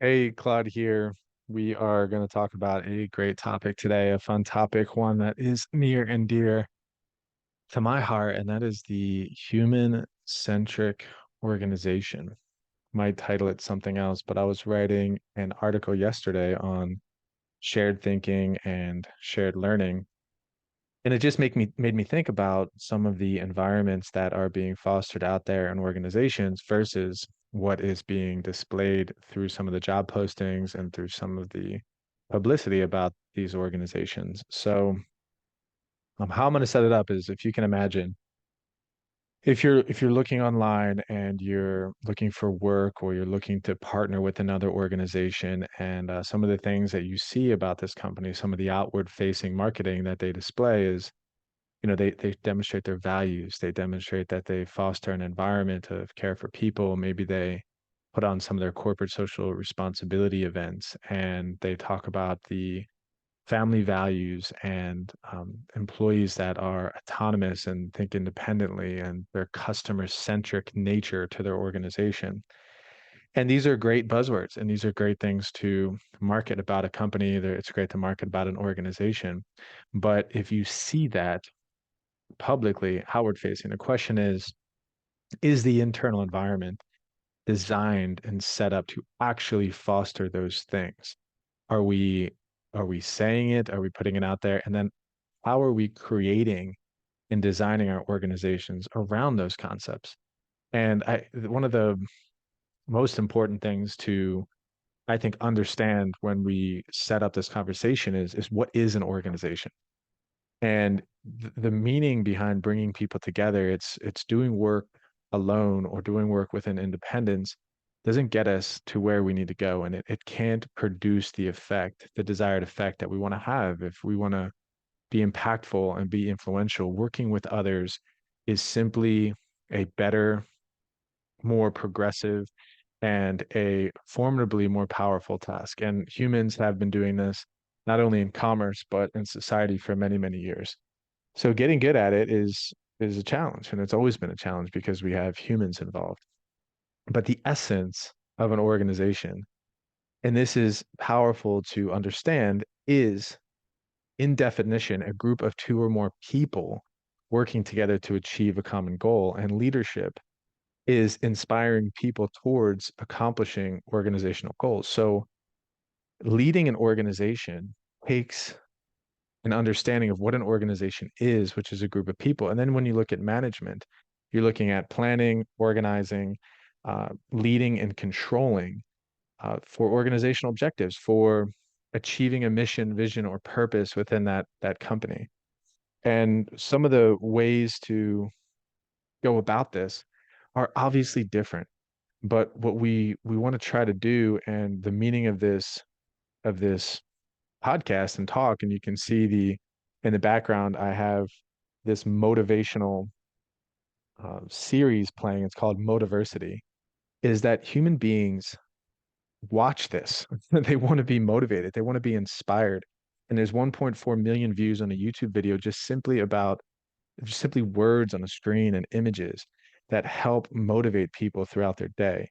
Hey, Claude here. We are going to talk about a great topic today, a fun topic, one that is near and dear to my heart, and that is the human-centric organization. Might title it something else, but I was writing an article yesterday on shared thinking and shared learning, and it just made me think about some of the environments that are being fostered out there in organizations versus what is being displayed through some of the job postings and through some of the publicity about these organizations. So, how I'm going to set it up is if you can imagine, if you're looking online and you're looking for work or you're looking to partner with another organization, and some of the things that you see about this company, some of the outward facing marketing that they display is they demonstrate their values. They demonstrate that they foster an environment of care for people. Maybe they put on some of their corporate social responsibility events, and they talk about the family values and employees that are autonomous and think independently and their customer centric nature to their organization. And these are great buzzwords, and these are great things to market about a company. It's great to market about an organization. But if you see that publicly outward facing. The question is the internal environment designed and set up to actually foster those things? Are we are we saying it? Are we putting it out there? And then how are we creating and designing our organizations around those concepts? And one of the most important things to I think understand when we set up this conversation is what is an organization? And the meaning behind bringing people together, it's doing work alone or doing work with an independence doesn't get us to where we need to go. And it can't produce the effect, the desired effect that we want to have. If we want to be impactful and be influential, working with others is simply a better, more progressive, and a formidably more powerful task. And humans have been doing this not only in commerce, but in society for many, many years. So getting good at it is a challenge, and it's always been a challenge because we have humans involved. But the essence of an organization, and this is powerful to understand, is in definition a group of two or more people working together to achieve a common goal. And leadership is inspiring people towards accomplishing organizational goals. So leading an organization takes an understanding of what an organization is, which is a group of people. And then when you look at management, you're looking at planning, organizing, leading, and controlling for organizational objectives, for achieving a mission, vision, or purpose within that company. And some of the ways to go about this are obviously different. But what we want to try to do, and the meaning of this podcast and talk, and you can see the in the background, I have this motivational series playing. It's called Motiversity. Is that human beings watch this? They want to be motivated. They want to be inspired. And there's 1.4 million views on a YouTube video just simply words on a screen and images that help motivate people throughout their day.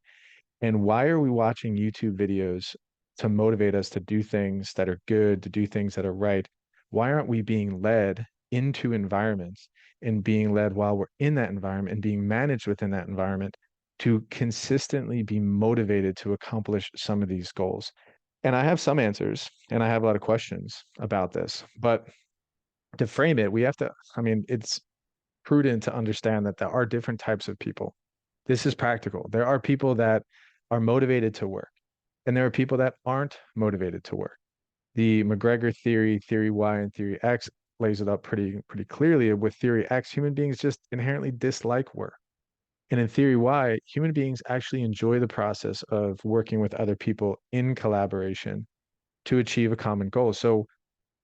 And why are we watching YouTube videos to motivate us to do things that are good, to do things that are right? Why aren't we being led into environments and being led while we're in that environment and being managed within that environment to consistently be motivated to accomplish some of these goals? And I have some answers and I have a lot of questions about this, but to frame it, it's prudent to understand that there are different types of people. This is practical. There are people that are motivated to work, and there are people that aren't motivated to work. The McGregor theory, theory Y, and theory X lays it up pretty clearly. With theory X, human beings just inherently dislike work. And in theory Y, human beings actually enjoy the process of working with other people in collaboration to achieve a common goal. So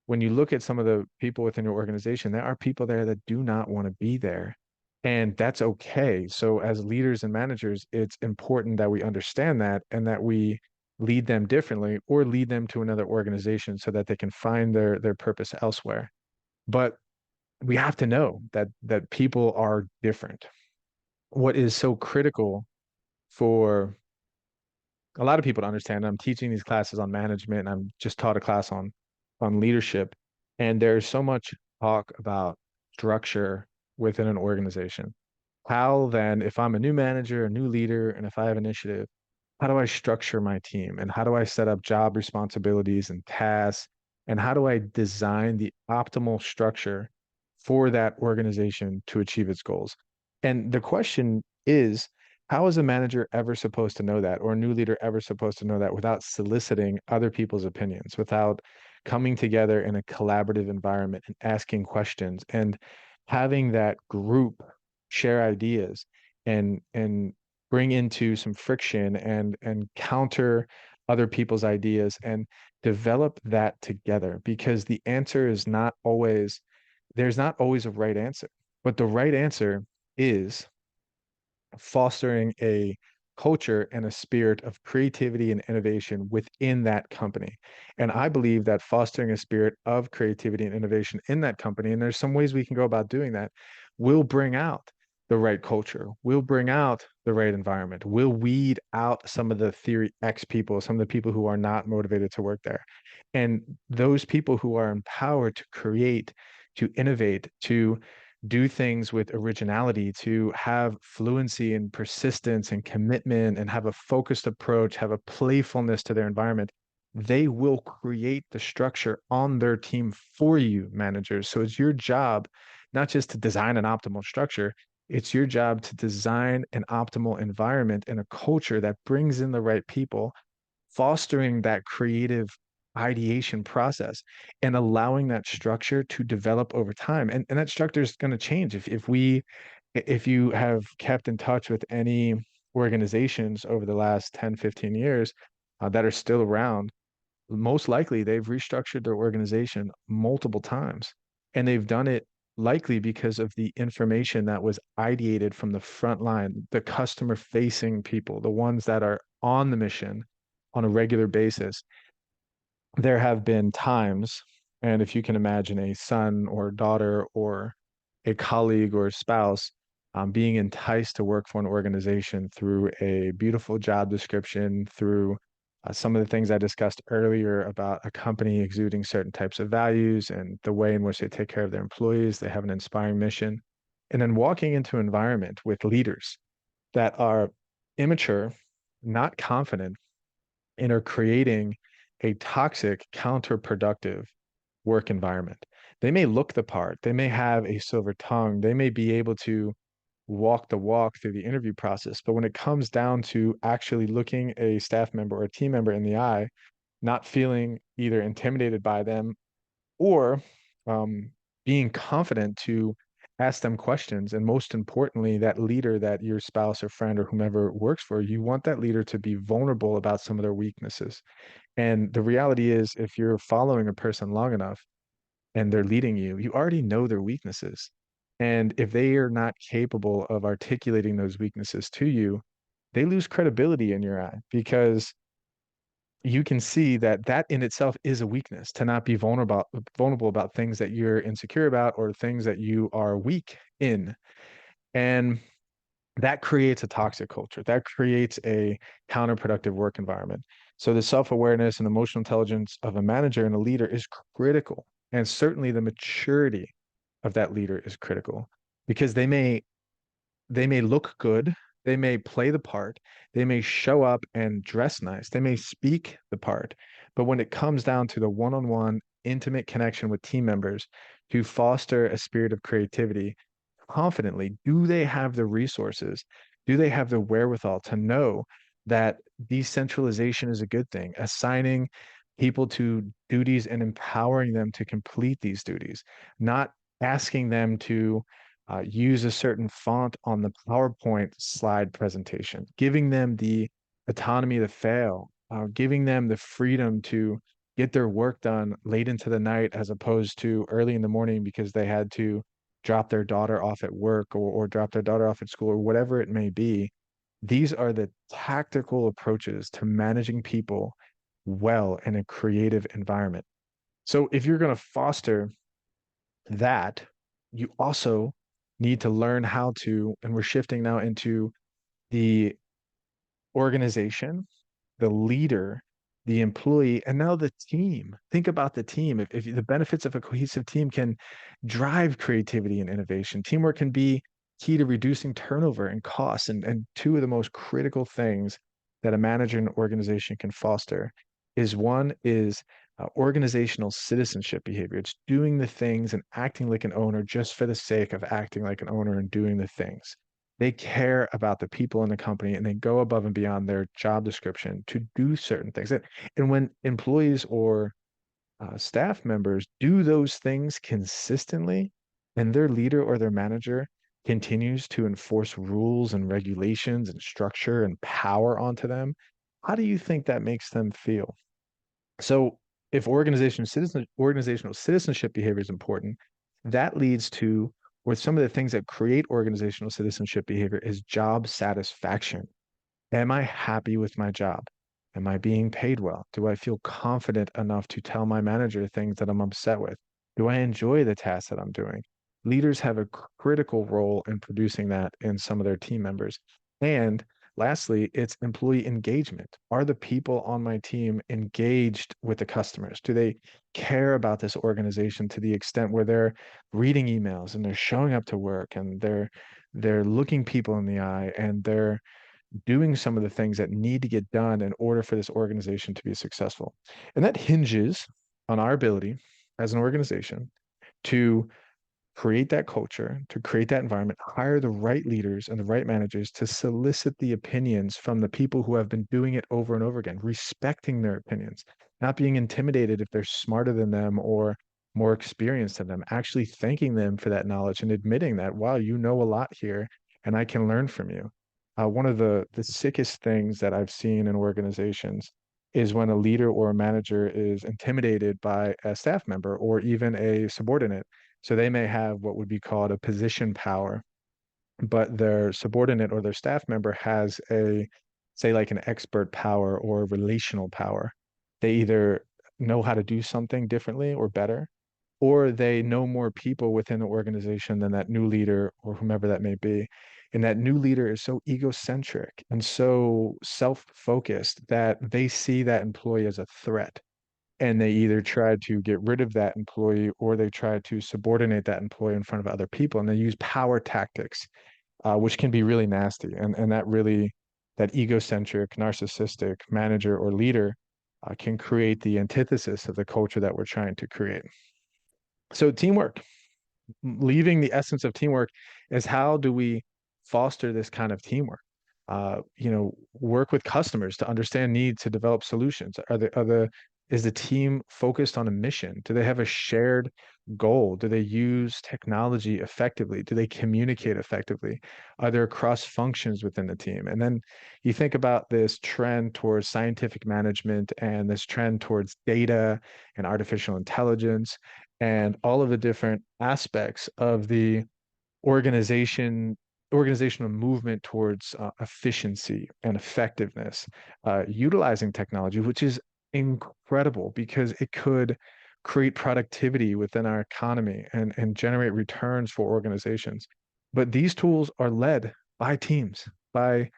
when you look at some of the people within your organization, there are people there that do not want to be there. And that's okay. So, as leaders and managers, it's important that we understand that and that we lead them differently or lead them to another organization so that they can find their purpose elsewhere. But we have to know that people are different. What is so critical for a lot of people to understand. I'm teaching these classes on management, and I'm just taught a class on leadership. And there's so much talk about structure within an organization. How then, if I'm a new manager, a new leader, and if I have initiative, how do I structure my team? And how do I set up job responsibilities and tasks? And how do I design the optimal structure for that organization to achieve its goals? And the question is, how is a manager ever supposed to know that, or a new leader ever supposed to know that without soliciting other people's opinions, without coming together in a collaborative environment and asking questions and having that group share ideas and bring into some friction and counter other people's ideas and develop that together, because the answer is not always, there's not always a right answer, but the right answer is fostering a culture and a spirit of creativity and innovation within that company. And I believe that fostering a spirit of creativity and innovation in that company, and there's some ways we can go about doing that, will bring out the right culture, will bring out the right environment, will weed out some of the theory X people, some of the people who are not motivated to work there. And those people who are empowered to create, to innovate, to do things with originality, to have fluency and persistence and commitment and have a focused approach, have a playfulness to their environment, they will create the structure on their team for you, managers. So it's your job not just to design an optimal structure, it's your job to design an optimal environment and a culture that brings in the right people, fostering that creative ideation process and allowing that structure to develop over time. And that structure is going to change. If you have kept in touch with any organizations over the last 10, 15 years that are still around, most likely they've restructured their organization multiple times. And they've done it likely because of the information that was ideated from the front line, the customer facing people, the ones that are on the mission on a regular basis. There have been times, and if you can imagine a son or daughter or a colleague or a spouse being enticed to work for an organization through a beautiful job description, through some of the things I discussed earlier about a company exuding certain types of values and the way in which they take care of their employees, they have an inspiring mission, and then walking into an environment with leaders that are immature, not confident, and are creating a toxic, counterproductive work environment. They may look the part, they may have a silver tongue, they may be able to walk the walk through the interview process. But when it comes down to actually looking a staff member or a team member in the eye, not feeling either intimidated by them or being confident to ask them questions. And most importantly, that leader that your spouse or friend or whomever works for, you want that leader to be vulnerable about some of their weaknesses. And the reality is, if you're following a person long enough and they're leading you, you already know their weaknesses. And if they are not capable of articulating those weaknesses to you, they lose credibility in your eye, because you can see that that in itself is a weakness, to not be vulnerable about things that you're insecure about or things that you are weak in. And that creates a toxic culture. That creates a counterproductive work environment. So the self-awareness and emotional intelligence of a manager and a leader is critical. And certainly the maturity of that leader is critical, because they may look good, they may play the part, they may show up and dress nice, they may speak the part, but when it comes down to the one-on-one intimate connection with team members to foster a spirit of creativity confidently, do they have the resources? Do they have the wherewithal to know that decentralization is a good thing, assigning people to duties and empowering them to complete these duties, not asking them to use a certain font on the PowerPoint slide presentation, giving them the autonomy to fail, giving them the freedom to get their work done late into the night as opposed to early in the morning because they had to drop their daughter off at work or drop their daughter off at school or whatever it may be. These are the tactical approaches to managing people well in a creative environment. So if you're going to foster that, you also need to learn how to, and we're shifting now into the organization. the leader, the employee, and now the team. Think about the team. If the benefits of a cohesive team can drive creativity and innovation, teamwork can be key to reducing turnover and costs. And two of the most critical things that a manager and organization can foster is one is organizational citizenship behavior. It's doing the things and acting like an owner just for the sake of acting like an owner and doing the things. They care about the people in the company and they go above and beyond their job description to do certain things. And when employees or staff members do those things consistently, and their leader or their manager continues to enforce rules and regulations and structure and power onto them, how do you think that makes them feel? So if organizational citizenship behavior is important, that leads to, or some of the things that create organizational citizenship behavior is job satisfaction. Am I happy with my job? Am I being paid well? Do I feel confident enough to tell my manager things that I'm upset with? Do I enjoy the tasks that I'm doing? Leaders have a critical role in producing that in some of their team members. And lastly, it's employee engagement. Are the people on my team engaged with the customers? Do they care about this organization to the extent where they're reading emails and they're showing up to work and they're looking people in the eye and they're doing some of the things that need to get done in order for this organization to be successful. And that hinges on our ability as an organization to create that culture, to create that environment, hire the right leaders and the right managers to solicit the opinions from the people who have been doing it over and over again, respecting their opinions, not being intimidated if they're smarter than them or more experienced than them, actually thanking them for that knowledge and admitting that, wow, you know a lot here and I can learn from you. One of the sickest things that I've seen in organizations is when a leader or a manager is intimidated by a staff member or even a subordinate. So they may have what would be called a position power, but their subordinate or their staff member has a, say, like an expert power or relational power. They either know how to do something differently or better, or they know more people within the organization than that new leader or whomever that may be. And that new leader is so egocentric and so self-focused that they see that employee as a threat and they either try to get rid of that employee or they try to subordinate that employee in front of other people and they use power tactics, which can be really nasty, and that really, that egocentric narcissistic manager or leader can create the antithesis of the culture that we're trying to create. So teamwork, leaving the essence of teamwork is how do we foster this kind of teamwork? Work with customers to understand needs to develop solutions. Is the team focused on a mission? Do they have a shared goal? Do they use technology effectively? Do they communicate effectively? Are there cross functions within the team? And then you think about this trend towards scientific management and this trend towards data and artificial intelligence and all of the different aspects of the organization organizational movement towards efficiency and effectiveness, utilizing technology, which is incredible because it could create productivity within our economy and generate returns for organizations. But these tools are led by teams, by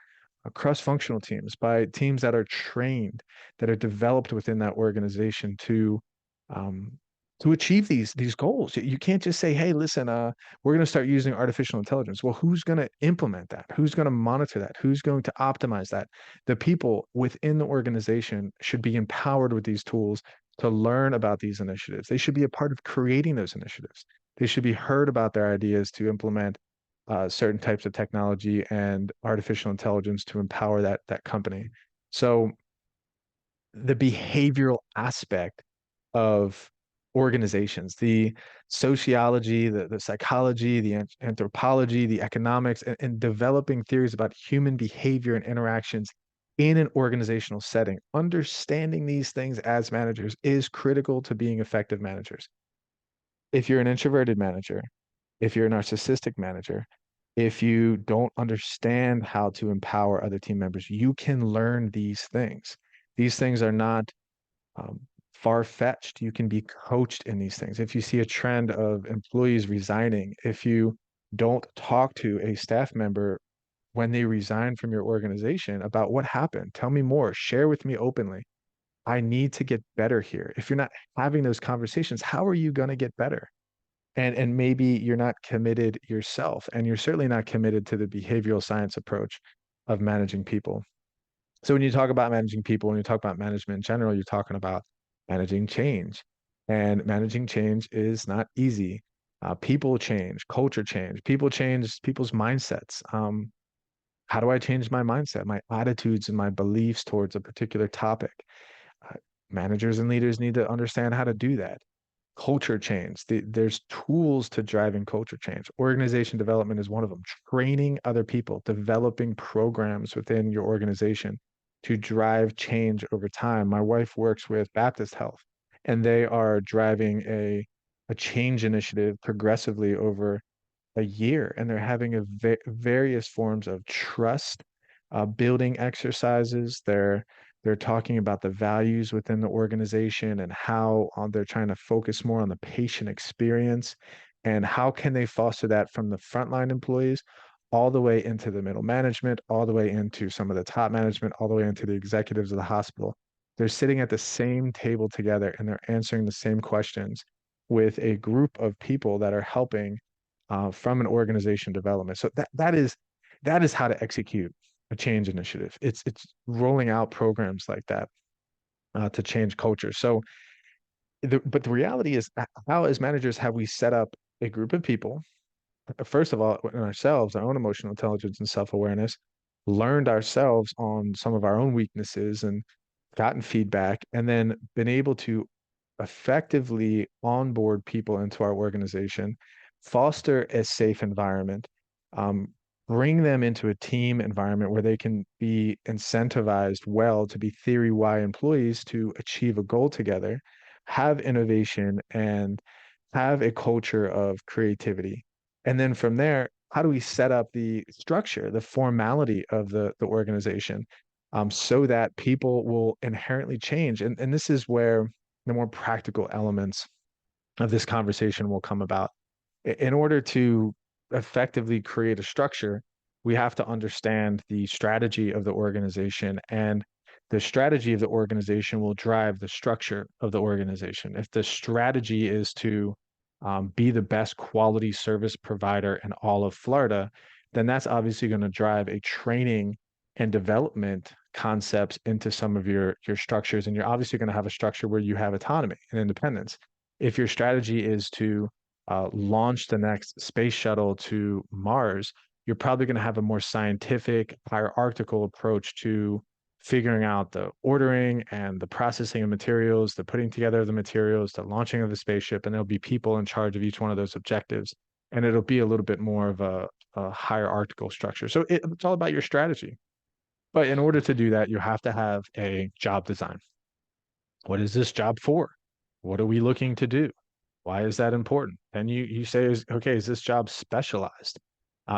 cross-functional teams, by teams that are trained, that are developed within that organization um, to achieve these goals. You can't just say, "Hey, listen, we're going to start using artificial intelligence." Well, who's going to implement that? Who's going to monitor that? Who's going to optimize that? The people within the organization should be empowered with these tools to learn about these initiatives. They should be a part of creating those initiatives. They should be heard about their ideas to implement certain types of technology and artificial intelligence to empower that company. So the behavioral aspect of organizations, the sociology, the psychology, the anthropology, the economics, and developing theories about human behavior and interactions in an organizational setting. Understanding these things as managers is critical to being effective managers. If you're an introverted manager, if you're a narcissistic manager, if you don't understand how to empower other team members, you can learn these things. These things are not um, far-fetched. You can be coached in these things. If you see a trend of employees resigning, if you don't talk to a staff member when they resign from your organization about what happened. Tell me more. Share with me openly. I need to get better here. If you're not having those conversations, how are you going to get better? And maybe you're not committed yourself, and you're certainly not committed to the behavioral science approach of managing people. So when you talk about managing people, when you talk about management in general, you're talking about managing change. And managing change is not easy. People change, culture change, people change people's mindsets. How do I change my mindset, my attitudes, and my beliefs towards a particular topic? Uh, Managers and leaders need to understand how to do that. Culture change. There's tools to driving culture change. Organization development is one of them. Training other people, developing programs within your organization to drive change over time. My wife works with Baptist Health, and they are driving a change initiative progressively over a year, and they're having various forms of trust building exercises. They're talking about the values within the organization and how they're trying to focus more on the patient experience and how can they foster that from the frontline employees all the way into the middle management, all the way into some of the top management, all the way into the executives of the hospital. They're sitting at the same table together and they're answering the same questions with a group of people that are helping from an organization development. So that is how to execute a change initiative. It's rolling out programs like that to change culture. So, but the reality is, how as managers have we set up a group of people? First of all, in ourselves, our own emotional intelligence and self-awareness, learned ourselves on some of our own weaknesses and gotten feedback, and then been able to effectively onboard people into our organization, foster a safe environment, um, bring them into a team environment where they can be incentivized well to be theory Y employees to achieve a goal together, have innovation, and have a culture of creativity. And then from there, how do we set up the structure, the formality of the organization, so that people will inherently change? And this is where the more practical elements of this conversation will come about. In order to effectively create a structure, we have to understand the strategy of the organization, and the strategy of the organization will drive the structure of the organization. If the strategy is to be the best quality service provider in all of Florida, then that's obviously going to drive a training and development concepts into some of your structures. And you're obviously going to have a structure where you have autonomy and independence. If your strategy is to launch the next space shuttle to Mars, you're probably going to have a more scientific, hierarchical approach to figuring out the ordering and the processing of materials, the putting together of the materials, the launching of the spaceship, and there'll be people in charge of each one of those objectives. And it'll be a little bit more of a hierarchical structure. So it's all about your strategy. But in order to do that, you have to have a job design. What is this job for? What are we looking to do? Why is that important? And you say, okay, is this job specialized?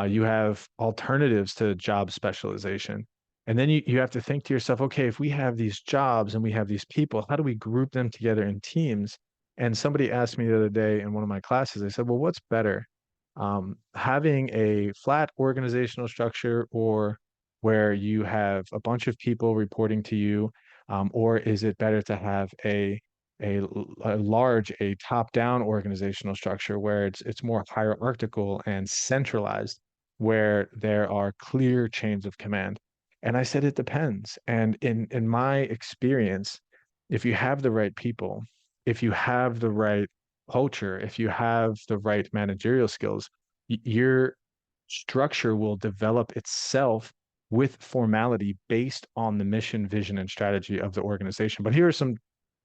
You have alternatives to job specialization. And then you have to think to yourself, okay, if we have these jobs and we have these people, how do we group them together in teams? And somebody asked me the other day in one of my classes, they said, well, what's better? Having a flat organizational structure, or where you have a bunch of people reporting to you, or is it better to have a, a large, a top-down organizational structure where it's more hierarchical and centralized, where there are clear chains of command? And I said it depends. And in my experience, if you have the right people, if you have the right culture, if you have the right managerial skills, your structure will develop itself with formality based on the mission, vision, and strategy of the organization. But here are some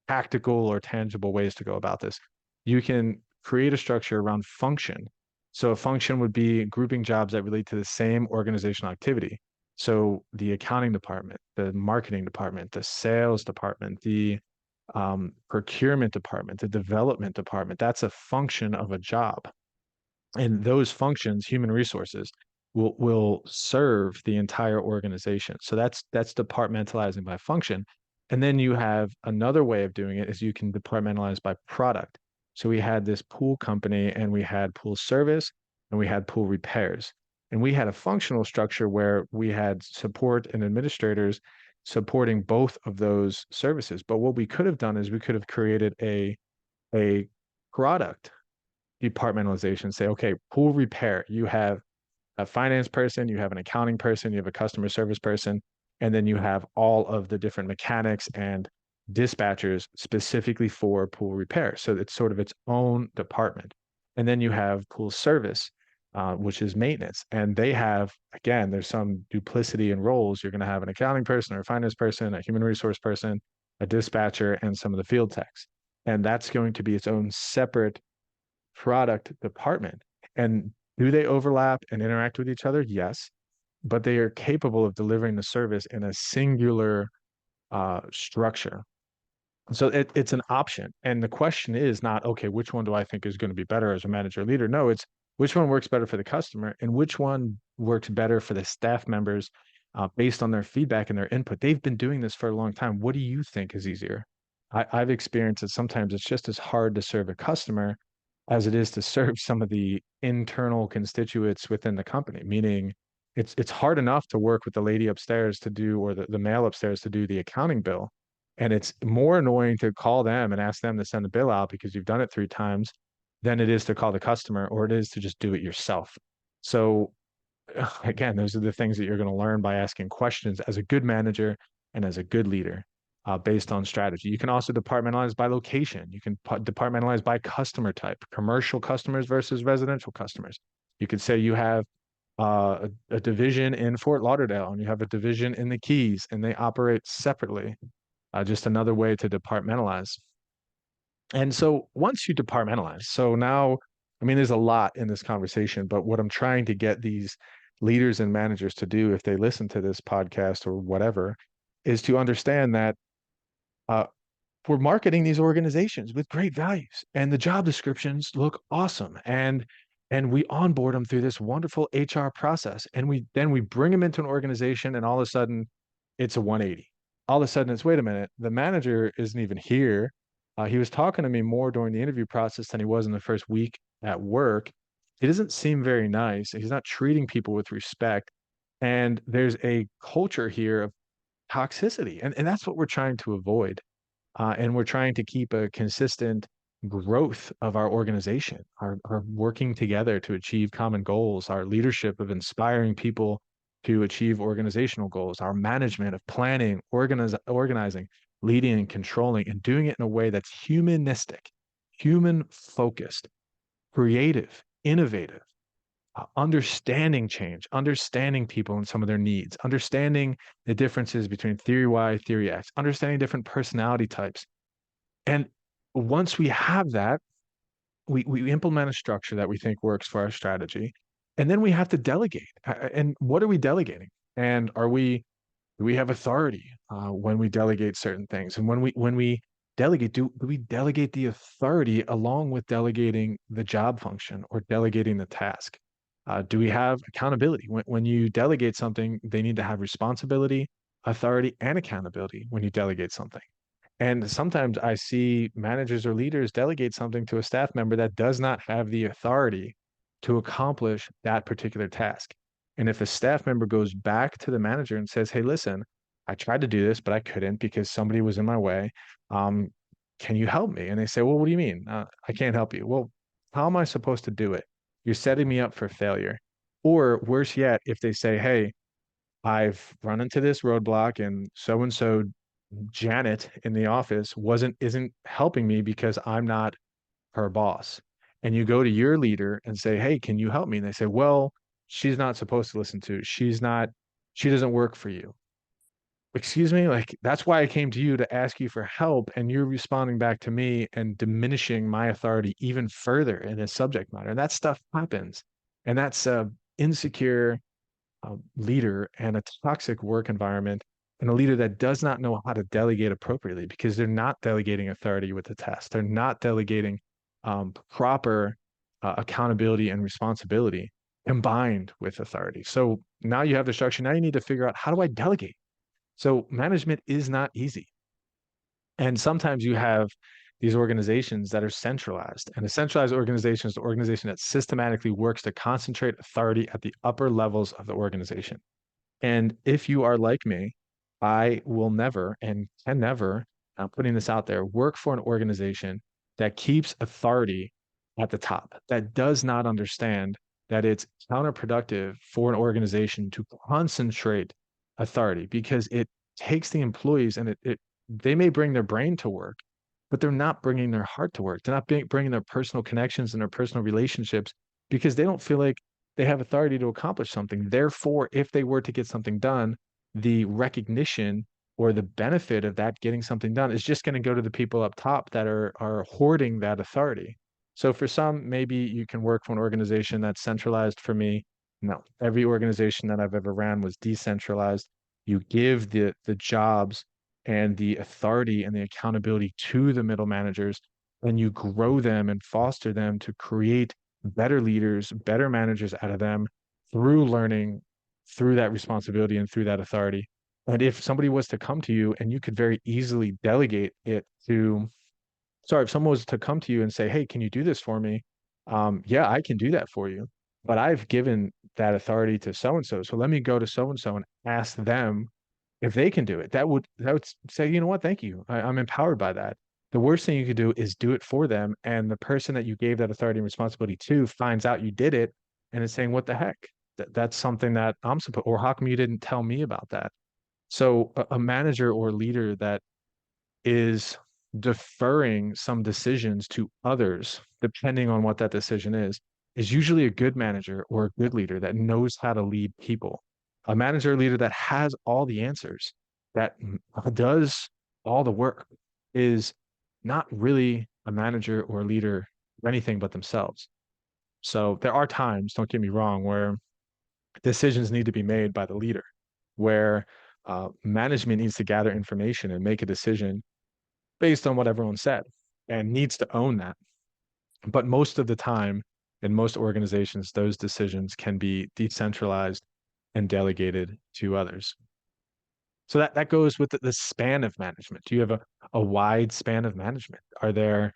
tactical or tangible ways to go about this. You can create a structure around function. So a function would be grouping jobs that relate to the same organizational activity. So the accounting department, the marketing department, the sales department, the procurement department, the development department, that's a function of a job. And those functions, human resources, will serve the entire organization. So that's departmentalizing by function. And then you have another way of doing it is you can departmentalize by product. So we had this pool company and we had pool service and we had pool repairs. And we had a functional structure where we had support and administrators supporting both of those services. But what we could have done is we could have created a product departmentalization. Say, okay, pool repair, you have a finance person, you have an accounting person, you have a customer service person, and then you have all of the different mechanics and dispatchers specifically for pool repair. So it's sort of its own department. And then you have pool service, which is maintenance. And they have, again, there's some duplicity in roles. You're going to have an accounting person or a finance person, a human resource person, a dispatcher, and some of the field techs. And that's going to be its own separate product department. And do they overlap and interact with each other? Yes, but they are capable of delivering the service in a singular structure. So it's an option. And the question is not, okay, which one do I think is going to be better as a manager or leader? No, it's which one works better for the customer and which one works better for the staff members based on their feedback and their input. They've been doing this for a long time. What do you think is easier? I've experienced that sometimes it's just as hard to serve a customer as it is to serve some of the internal constituents within the company, meaning it's hard enough to work with the lady upstairs to do or the male upstairs to do the accounting bill. And it's more annoying to call them and ask them to send the bill out because you've done it 3 times than it is to call the customer or it is to just do it yourself. So again, those are the things that you're going to learn by asking questions as a good manager and as a good leader based on strategy. You can also departmentalize by location. You can departmentalize by customer type, commercial customers versus residential customers. You could say you have a division in Fort Lauderdale and you have a division in the Keys and they operate separately. Just another way to departmentalize. And so once you departmentalize, so now, I mean, there's a lot in this conversation, but what I'm trying to get these leaders and managers to do, if they listen to this podcast or whatever, is to understand that uh, we're marketing these organizations with great values and the job descriptions look awesome. And we onboard them through this wonderful HR process. And we bring them into an organization and all of a sudden it's a 180. All of a sudden it's, wait a minute, the manager isn't even here. He was talking to me more during the interview process than he was in the first week at work. He doesn't seem very nice. He's not treating people with respect. And there's a culture here of toxicity. And that's what we're trying to avoid. And we're trying to keep a consistent growth of our organization, our working together to achieve common goals, our leadership of inspiring people to achieve organizational goals, our management of planning, organizing, leading and controlling, and doing it in a way that's humanistic, human focused, creative, innovative, understanding change, understanding people and some of their needs, understanding the differences between theory Y, theory X, understanding different personality types. And once we have that, we implement a structure that we think works for our strategy. And then we have to delegate. And what are we delegating? And do we have authority when we delegate certain things? And when we delegate, do we delegate the authority along with delegating the job function or delegating the task? Do we have accountability? When you delegate something, they need to have responsibility, authority, and accountability when you delegate something. And sometimes I see managers or leaders delegate something to a staff member that does not have the authority to accomplish that particular task. And if a staff member goes back to the manager and says, hey, listen, I tried to do this, but I couldn't because somebody was in my way. Um, can you help me? And they say, well, what do you mean? I can't help you. Well, how am I supposed to do it? You're setting me up for failure. Or worse yet, if they say, hey, I've run into this roadblock and so Janet in the office isn't helping me because I'm not her boss. And you go to your leader and say, "Hey, can you help me?" And they say, "Well, she's not supposed to listen to. She doesn't work for you." Excuse me, like that's why I came to you to ask you for help and you're responding back to me and diminishing my authority even further in this subject matter. And that stuff happens. And that's insecure leader and a toxic work environment and a leader that does not know how to delegate appropriately because they're not delegating authority with the task. They're not delegating proper accountability and responsibility combined with authority. So now you have the structure. Now you need to figure out, how do I delegate? So management is not easy. And sometimes you have these organizations that are centralized. And a centralized organization is the organization that systematically works to concentrate authority at the upper levels of the organization. And if you are like me, I will never and can never, I'm putting this out there, work for an organization that keeps authority at the top, that does not understand that it's counterproductive for an organization to concentrate authority because it takes the employees and they may bring their brain to work, but they're not bringing their heart to work. They're not bringing their personal connections and their personal relationships because they don't feel like they have authority to accomplish something. Therefore, if they were to get something done, the recognition or the benefit of that getting something done is just going to go to the people up top that are hoarding that authority. So for some, maybe you can work for an organization that's centralized. For me, no. Every organization that I've ever ran was decentralized. You give the jobs and the authority and the accountability to the middle managers, and you grow them and foster them to create better leaders, better managers out of them through learning, through that responsibility and through that authority. And if somebody was to come to you and you could very easily delegate it to, sorry, if someone was to come to you and say, hey, can you do this for me? Yeah, I can do that for you. But I've given that authority to so and so. So let me go to so and so and ask them if they can do it. That would say, you know what, thank you. I'm empowered by that. The worst thing you could do is do it for them. And the person that you gave that authority and responsibility to finds out you did it and is saying, what the heck? That's something that I'm supposed, or how come you didn't tell me about that? So a manager or leader that is deferring some decisions to others, depending on what that decision is usually a good manager or a good leader that knows how to lead people. A manager or leader that has all the answers, that does all the work, is not really a manager or a leader of anything but themselves. So there are times, don't get me wrong, where decisions need to be made by the leader, where management needs to gather information and make a decision based on what everyone said and needs to own that. But most of the time, in most organizations, those decisions can be decentralized and delegated to others. So that goes with the span of management. Do you have a wide span of management? Are there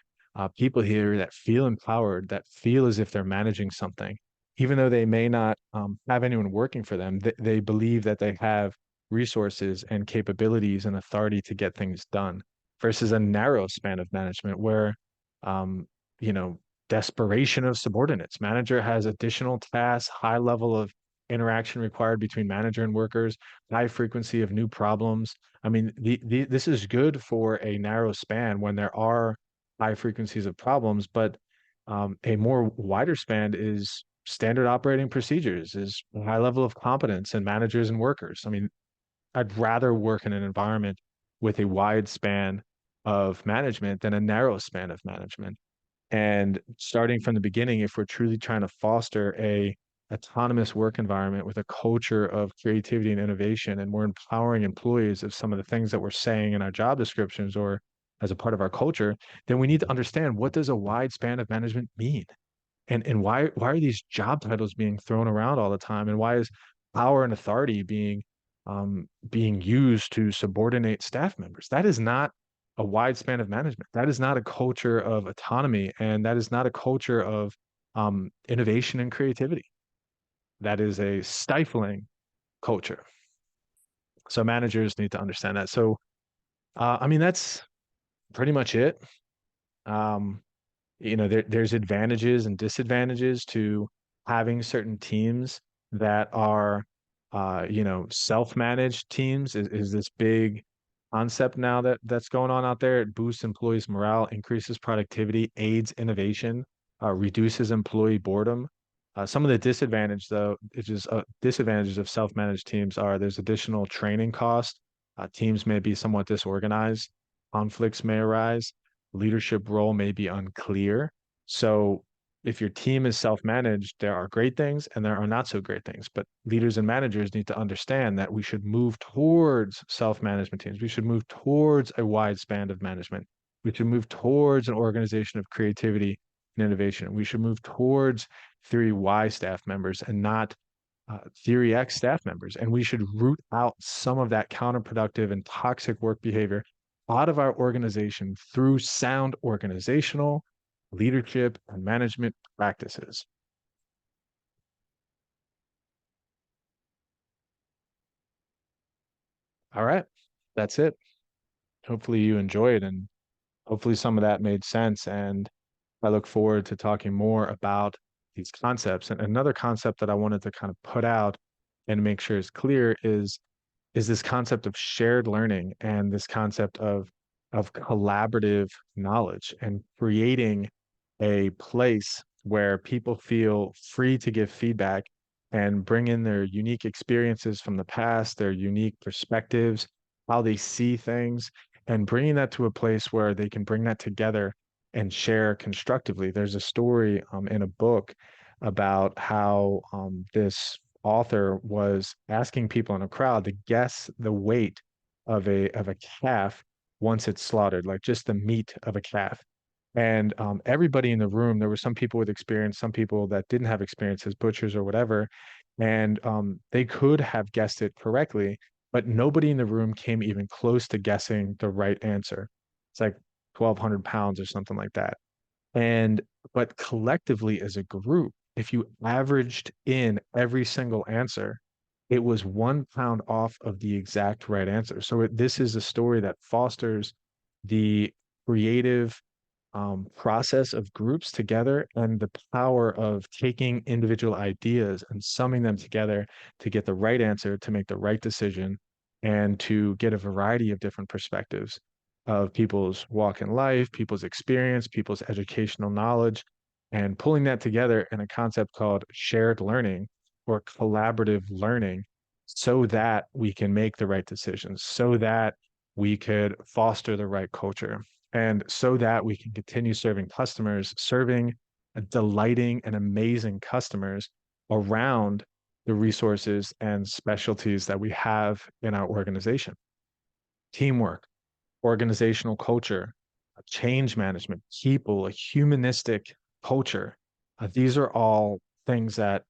people here that feel empowered, that feel as if they're managing something, even though they may not have anyone working for them? They believe that they have resources and capabilities and authority to get things done, versus a narrow span of management where, um, you know, desperation of subordinates. Manager has additional tasks, high level of interaction required between manager and workers, high frequency of new problems. I mean, this is good for a narrow span when there are high frequencies of problems, but a more wider span is standard operating procedures, is a high level of competence in managers and workers. I mean, I'd rather work in an environment with a wide span of management than a narrow span of management. And starting from the beginning, if we're truly trying to foster a autonomous work environment with a culture of creativity and innovation, and we're empowering employees of some of the things that we're saying in our job descriptions or as a part of our culture, then we need to understand, what does a wide span of management mean? And why are these job titles being thrown around all the time? And why is power and authority being used to subordinate staff members? That is not a wide span of management. That is not a culture of autonomy, and that is not a culture of innovation and creativity. That is a stifling culture. So managers need to understand that. So I mean, that's pretty much it. Um, there's advantages and disadvantages to having certain teams that are self-managed teams is this big concept now that's going on out there. It boosts employees morale, increases productivity, aids innovation, reduces employee boredom. Some of the disadvantages of self-managed teams are there's additional training cost. Teams may be somewhat disorganized, conflicts may arise, leadership role may be unclear. So if your team is self-managed, there are great things and there are not so great things. But leaders and managers need to understand that we should move towards self-management teams. We should move towards a wide span of management. We should move towards an organization of creativity and innovation. We should move towards Theory Y staff members and not Theory X staff members. And we should root out some of that counterproductive and toxic work behavior out of our organization through sound organizational, leadership, and management practices. All right, that's it. Hopefully you enjoyed, and hopefully some of that made sense. And I look forward to talking more about these concepts. And another concept that I wanted to kind of put out and make sure is clear is this concept of shared learning and this concept of collaborative knowledge and creating a place where people feel free to give feedback and bring in their unique experiences from the past, their unique perspectives, how they see things, and bringing that to a place where they can bring that together and share constructively. There's a story in a book about how this author was asking people in a crowd to guess the weight of a calf once it's slaughtered, like just the meat of a calf. And everybody in the room, there were some people with experience, some people that didn't have experience as butchers or whatever, and they could have guessed it correctly, but nobody in the room came even close to guessing the right answer. It's like 1,200 pounds or something like that. And but collectively as a group, if you averaged in every single answer, it was 1 pound off of the exact right answer. So this is a story that fosters the creative process of groups together and the power of taking individual ideas and summing them together to get the right answer, to make the right decision, and to get a variety of different perspectives of people's walk in life, people's experience, people's educational knowledge, and pulling that together in a concept called shared learning or collaborative learning so that we can make the right decisions, so that we could foster the right culture, and so that we can continue serving customers, serving, delighting, and amazing customers around the resources and specialties that we have in our organization. Teamwork, organizational culture, change management, people, a humanistic culture. These are all things that,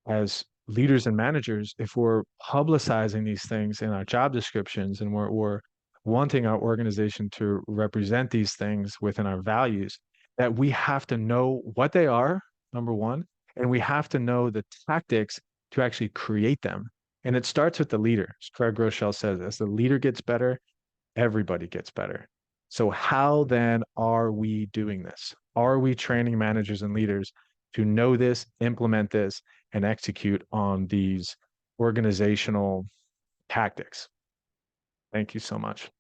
as leaders and managers, if we're publicizing these things in our job descriptions and we're wanting our organization to represent these things within our values, that we have to know what they are, number one, and we have to know the tactics to actually create them. And it starts with the leader. As Craig Groeschel says, as the leader gets better, everybody gets better. So, how then are we doing this? Are we training managers and leaders to know this, implement this, and execute on these organizational tactics? Thank you so much.